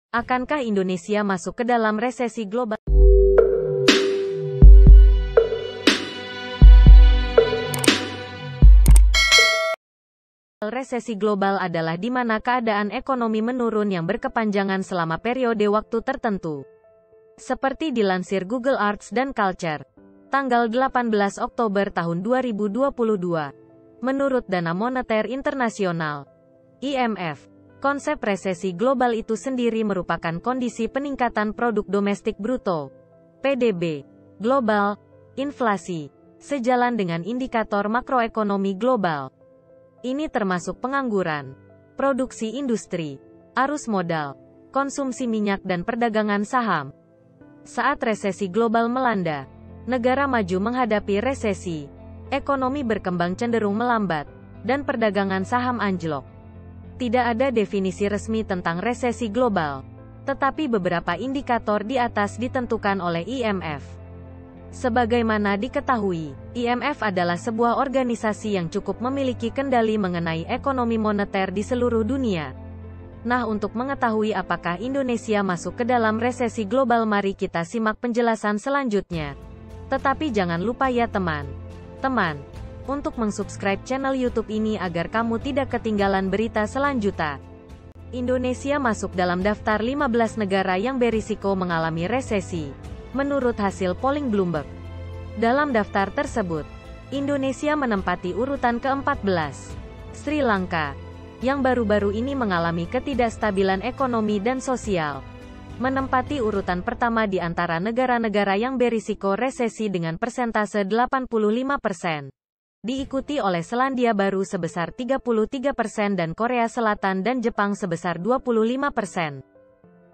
Akankah Indonesia masuk ke dalam resesi global? Resesi global adalah di mana keadaan ekonomi menurun yang berkepanjangan selama periode waktu tertentu. Seperti dilansir Google Arts dan Culture, tanggal 18 Oktober tahun 2022. Menurut Dana Moneter Internasional, IMF, konsep resesi global itu sendiri merupakan kondisi peningkatan produk domestik bruto, PDB, global, inflasi, sejalan dengan indikator makroekonomi global. Ini termasuk pengangguran, produksi industri, arus modal, konsumsi minyak dan perdagangan saham. Saat resesi global melanda, negara maju menghadapi resesi, ekonomi berkembang cenderung melambat, dan perdagangan saham anjlok. Tidak ada definisi resmi tentang resesi global, tetapi beberapa indikator di atas ditentukan oleh IMF. Sebagaimana diketahui, IMF adalah sebuah organisasi yang cukup memiliki kendali mengenai ekonomi moneter di seluruh dunia. Nah, untuk mengetahui apakah Indonesia masuk ke dalam resesi global, mari kita simak penjelasan selanjutnya. Tetapi jangan lupa ya teman-teman, untuk mensubscribe channel YouTube ini agar kamu tidak ketinggalan berita selanjutnya. Indonesia masuk dalam daftar 15 negara yang berisiko mengalami resesi, menurut hasil polling Bloomberg. Dalam daftar tersebut, Indonesia menempati urutan ke-14. Sri Lanka, yang baru-baru ini mengalami ketidakstabilan ekonomi dan sosial, menempati urutan pertama di antara negara-negara yang berisiko resesi dengan persentase 85%. Diikuti oleh Selandia Baru sebesar 33% dan Korea Selatan dan Jepang sebesar 25%.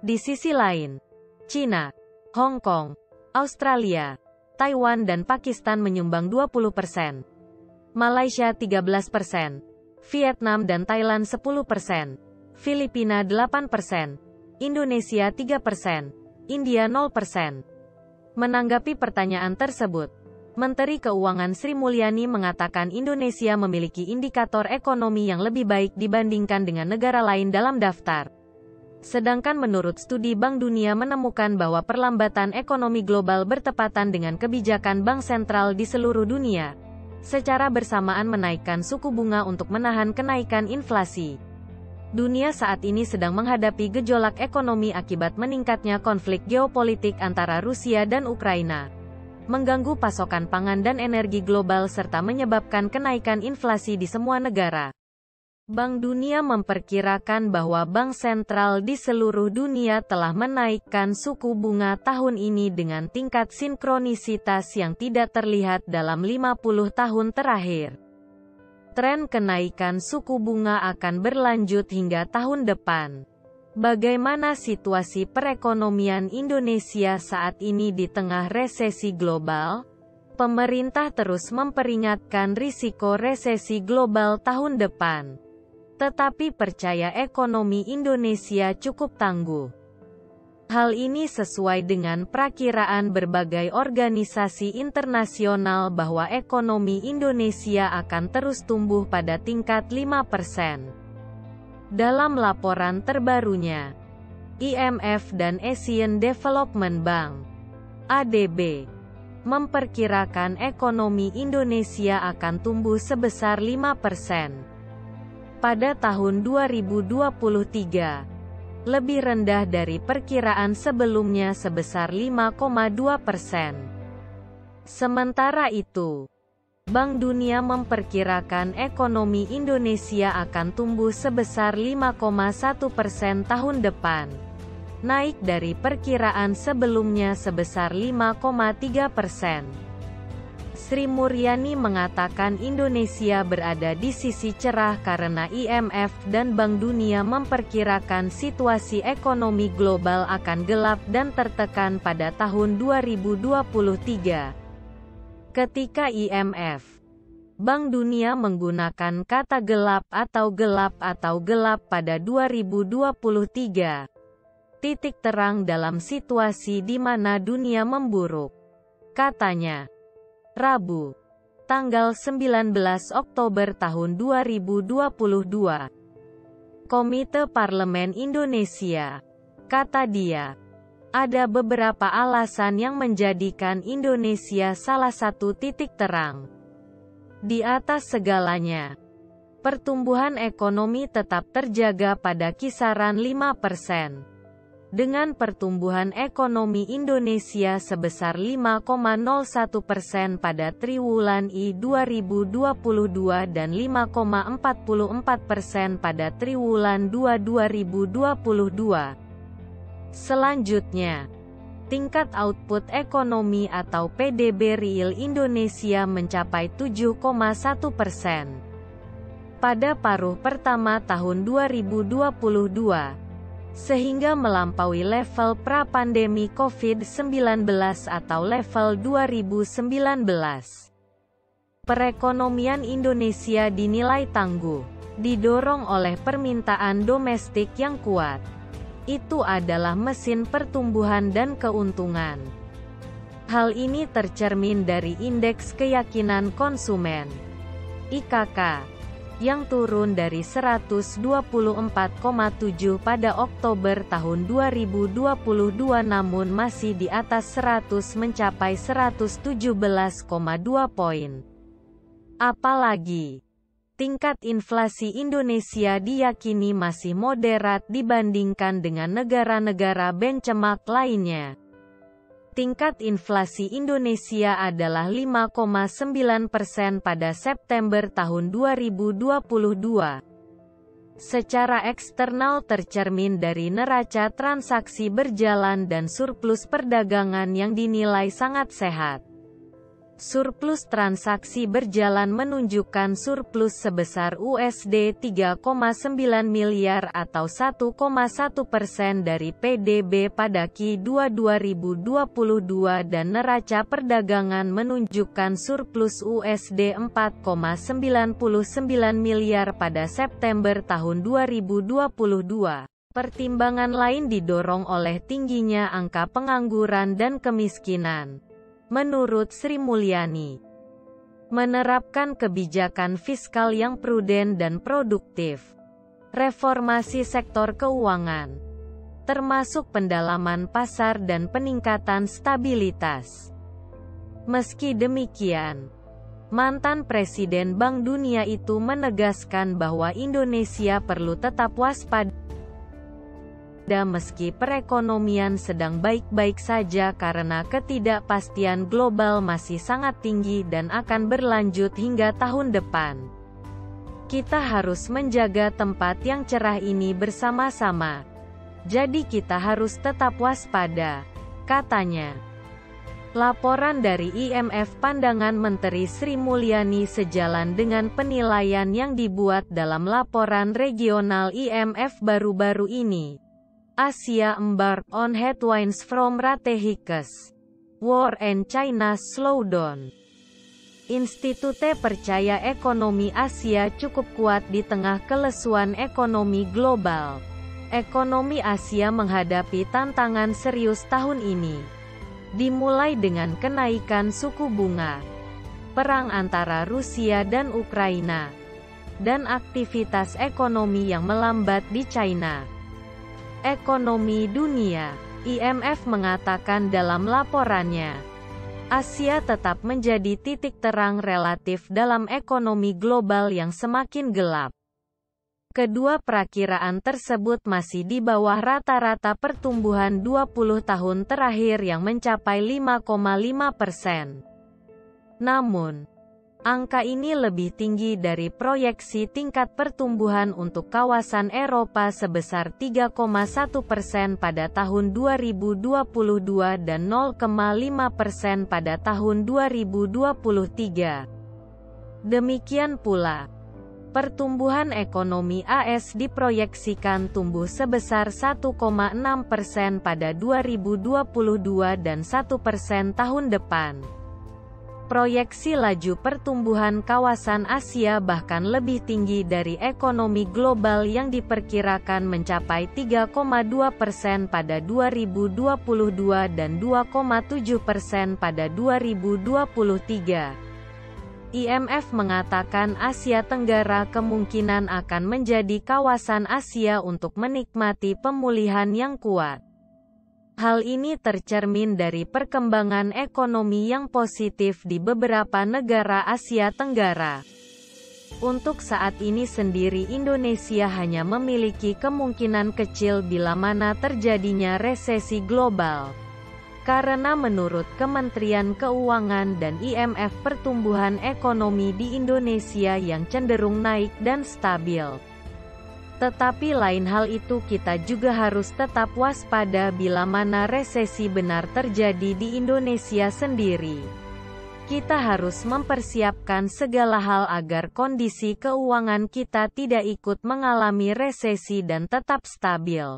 Di sisi lain, China, Hong Kong, Australia, Taiwan dan Pakistan menyumbang 20%. Malaysia 13%. Vietnam dan Thailand 10%. Filipina 8%. Indonesia 3%. India 0%. Menanggapi pertanyaan tersebut, Menteri Keuangan Sri Mulyani mengatakan Indonesia memiliki indikator ekonomi yang lebih baik dibandingkan dengan negara lain dalam daftar. Sedangkan menurut studi Bank Dunia menemukan bahwa perlambatan ekonomi global bertepatan dengan kebijakan bank sentral di seluruh dunia, secara bersamaan menaikkan suku bunga untuk menahan kenaikan inflasi. Dunia saat ini sedang menghadapi gejolak ekonomi akibat meningkatnya konflik geopolitik antara Rusia dan Ukraina, mengganggu pasokan pangan dan energi global serta menyebabkan kenaikan inflasi di semua negara. Bank Dunia memperkirakan bahwa bank sentral di seluruh dunia telah menaikkan suku bunga tahun ini dengan tingkat sinkronisitas yang tidak terlihat dalam 50 tahun terakhir. Tren kenaikan suku bunga akan berlanjut hingga tahun depan. Bagaimana situasi perekonomian Indonesia saat ini di tengah resesi global? Pemerintah terus memperingatkan risiko resesi global tahun depan. Tetapi percaya ekonomi Indonesia cukup tangguh. Hal ini sesuai dengan perakiraan berbagai organisasi internasional bahwa ekonomi Indonesia akan terus tumbuh pada tingkat 5%. Dalam laporan terbarunya, IMF dan Asian Development Bank, ADB, memperkirakan ekonomi Indonesia akan tumbuh sebesar 5%. Pada tahun 2023, lebih rendah dari perkiraan sebelumnya sebesar 5,2%. Sementara itu, Bank Dunia memperkirakan ekonomi Indonesia akan tumbuh sebesar 5,1% tahun depan, naik dari perkiraan sebelumnya sebesar 5,3%. Sri Mulyani mengatakan Indonesia berada di sisi cerah karena IMF dan Bank Dunia memperkirakan situasi ekonomi global akan gelap dan tertekan pada tahun 2023. Ketika IMF, Bank Dunia menggunakan kata gelap atau gelap pada 2023. Titik terang dalam situasi di mana dunia memburuk, katanya. Rabu, tanggal 19 Oktober tahun 2022. Komite Parlemen Indonesia Kata dia, ada beberapa alasan yang menjadikan Indonesia salah satu titik terang. Di atas segalanya, pertumbuhan ekonomi tetap terjaga pada kisaran 5%. Dengan pertumbuhan ekonomi Indonesia sebesar 5,01% pada triwulan I 2022 dan 5,44% pada triwulan 2 2022. Selanjutnya, tingkat output ekonomi atau PDB real Indonesia mencapai 7,1% pada paruh pertama tahun 2022. Sehingga melampaui level pra-pandemi COVID-19 atau level 2019. Perekonomian Indonesia dinilai tangguh, didorong oleh permintaan domestik yang kuat. Itu adalah mesin pertumbuhan dan keuntungan. Hal ini tercermin dari Indeks Keyakinan Konsumen (IKK) yang turun dari 124,7 pada Oktober tahun 2022 namun masih di atas 100 mencapai 117,2 poin. Apalagi, tingkat inflasi Indonesia diyakini masih moderat dibandingkan dengan negara-negara benchmark lainnya. Tingkat inflasi Indonesia adalah 5,9% pada September tahun 2022. Secara eksternal tercermin dari neraca transaksi berjalan dan surplus perdagangan yang dinilai sangat sehat. Surplus transaksi berjalan menunjukkan surplus sebesar USD 3,9 miliar atau 1,1% dari PDB pada Q2 2022 dan neraca perdagangan menunjukkan surplus USD 4,99 miliar pada September tahun 2022. Pertimbangan lain didorong oleh tingginya angka pengangguran dan kemiskinan. Menurut Sri Mulyani, menerapkan kebijakan fiskal yang prudent dan produktif, reformasi sektor keuangan, termasuk pendalaman pasar dan peningkatan stabilitas. Meski demikian, mantan Presiden Bank Dunia itu menegaskan bahwa Indonesia perlu tetap waspada meski perekonomian sedang baik-baik saja karena ketidakpastian global masih sangat tinggi dan akan berlanjut hingga tahun depan. Kita harus menjaga tempat yang cerah ini bersama-sama. Jadi kita harus tetap waspada, katanya. Laporan dari IMF. Pandangan Menteri Sri Mulyani sejalan dengan penilaian yang dibuat dalam laporan regional IMF baru-baru ini. Asia embarked on headwinds from strategic war and China's slowdown. Institute percaya ekonomi Asia cukup kuat di tengah kelesuan ekonomi global. Ekonomi Asia menghadapi tantangan serius tahun ini. Dimulai dengan kenaikan suku bunga, perang antara Rusia dan Ukraina, dan aktivitas ekonomi yang melambat di China. Ekonomi dunia, IMF mengatakan dalam laporannya, Asia tetap menjadi titik terang relatif dalam ekonomi global yang semakin gelap. Kedua perakiraan tersebut masih di bawah rata-rata pertumbuhan 20 tahun terakhir yang mencapai 5,5%. Namun, angka ini lebih tinggi dari proyeksi tingkat pertumbuhan untuk kawasan Eropa sebesar 3,1% pada tahun 2022 dan 0,5% pada tahun 2023. Demikian pula, pertumbuhan ekonomi AS diproyeksikan tumbuh sebesar 1,6% pada 2022 dan 1% tahun depan. Proyeksi laju pertumbuhan kawasan Asia bahkan lebih tinggi dari ekonomi global yang diperkirakan mencapai 3,2% pada 2022 dan 2,7% pada 2023. IMF mengatakan Asia Tenggara kemungkinan akan menjadi kawasan Asia untuk menikmati pemulihan yang kuat. Hal ini tercermin dari perkembangan ekonomi yang positif di beberapa negara Asia Tenggara. Untuk saat ini sendiri Indonesia hanya memiliki kemungkinan kecil bila mana terjadinya resesi global. Karena menurut Kementerian Keuangan dan IMF pertumbuhan ekonomi di Indonesia yang cenderung naik dan stabil. Tetapi lain hal itu kita juga harus tetap waspada bila mana resesi benar terjadi di Indonesia sendiri. Kita harus mempersiapkan segala hal agar kondisi keuangan kita tidak ikut mengalami resesi dan tetap stabil.